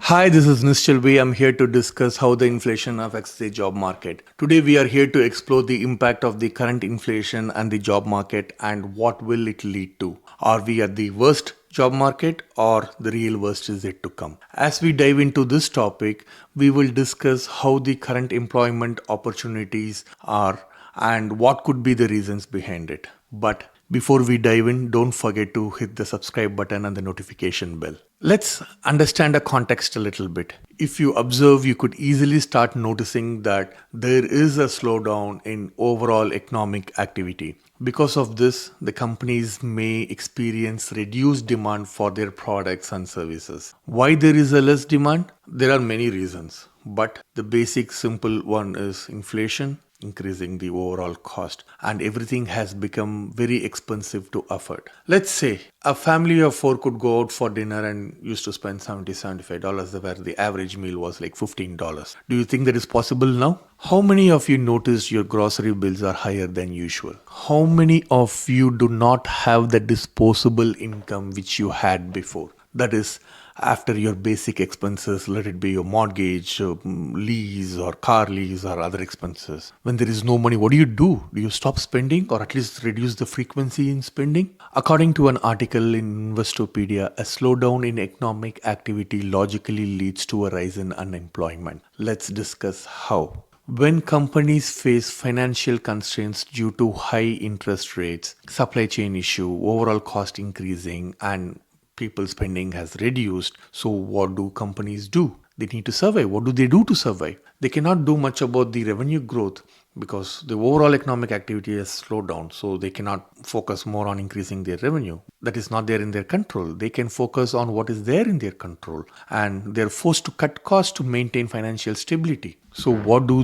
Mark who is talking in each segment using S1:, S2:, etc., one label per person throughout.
S1: Hi, this is Nischal. I'm here to discuss how the inflation affects the job market. Today, we are here to explore the impact of the current inflation and the job market and what will it lead to. Are we at the worst job market or the real worst is yet to come? As we dive into this topic, we will discuss how the current employment opportunities are and what could be the reasons behind it. But before we dive in, don't forget to hit the subscribe button and the notification bell. Let's understand the context a little bit. If you observe, you could easily start noticing that there is a slowdown in overall economic activity. Because of this, the companies may experience reduced demand for their products and services. Why there is a less demand? There are many reasons, but the basic simple one is inflation increasing the overall cost, and everything has become very expensive to afford. Let's say a family of four could go out for dinner and used to spend $75 where the average meal was like $15. Do you think that is possible now? How many of you noticed your grocery bills are higher than usual? How many of you do not have the disposable income which you had before? That is, after your basic expenses, let it be your mortgage, lease, or car lease, or other expenses. When there is no money, what do? Do you stop spending or at least reduce the frequency in spending? According to an article in Investopedia, a slowdown in economic activity logically leads to a rise in unemployment. Let's discuss how. When companies face financial constraints due to high interest rates, supply chain issue, overall cost increasing, and people spending has reduced. So what do companies do? They need to survive. What do they do to survive? They cannot do much about the revenue growth because the overall economic activity has slowed down. So they cannot focus more on increasing their revenue. That is not there in their control. They can focus on what is there in their control, and they're forced to cut costs to maintain financial stability. So what do?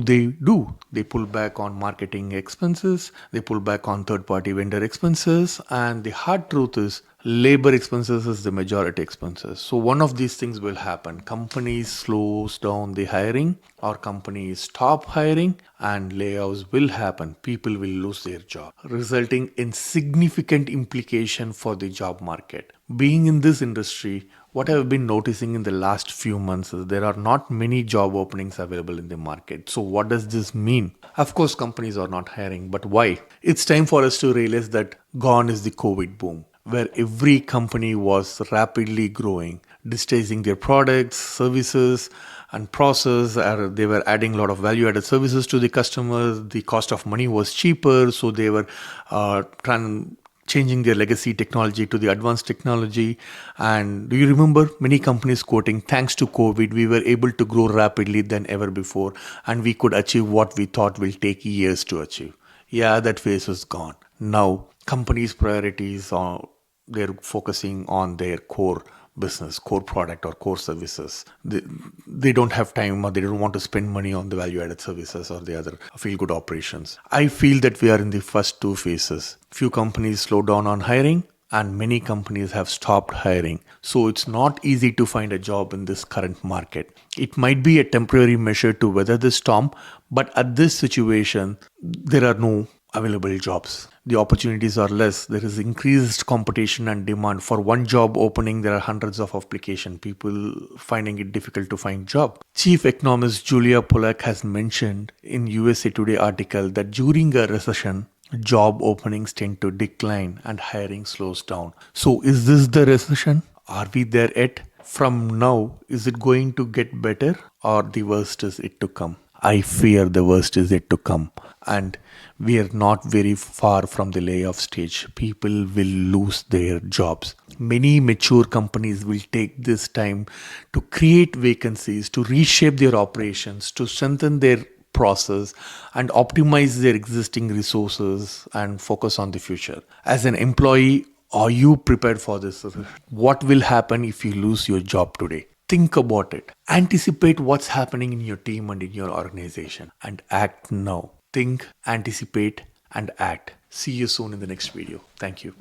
S1: They pull back on marketing expenses, they pull back on third-party vendor expenses, and the hard truth is labor expenses is the majority expenses. So one of these things will happen. Companies slows down the hiring or companies stop hiring and layoffs will happen. People will lose their job, resulting in significant implication for the job market. Being in this industry, what I've been noticing in the last few months is there are not many job openings available in the market. So what does this mean? Of course, companies are not hiring, but why? It's time for us to realize that gone is the COVID boom, where every company was rapidly growing, digitizing their products, services, and process. They were adding a lot of value-added services to the customers. The cost of money was cheaper, so they were changing their legacy technology to the advanced technology. And do you remember many companies quoting, thanks to COVID, we were able to grow rapidly than ever before, and we could achieve what we thought will take years to achieve. Yeah, that phase is gone. Now, companies' priorities are they're focusing on their core business, core product or core services. They don't have time or they don't want to spend money on the value-added services or the other feel-good operations. I feel that we are in the first two phases. Few companies slow down on hiring and many companies have stopped hiring. So it's not easy to find a job in this current market. It might be a temporary measure to weather the storm, but at this situation, there are no available jobs. The opportunities are less. There is increased competition and demand. For one job opening, there are hundreds of applications. People finding it difficult to find job. Chief economist Julia Pollack has mentioned in USA Today article that during a recession, job openings tend to decline and hiring slows down. So is this the recession? Are we there yet? From now, is it going to get better or the worst is yet to come? I fear the worst is yet to come, and we are not very far from the layoff stage. People will lose their jobs. Many mature companies will take this time to create vacancies, to reshape their operations, to strengthen their process and optimize their existing resources and focus on the future. As an employee, are you prepared for this? What will happen if you lose your job today? Think about it. Anticipate what's happening in your team and in your organization and act now. Think, anticipate, and act. See you soon in the next video. Thank you.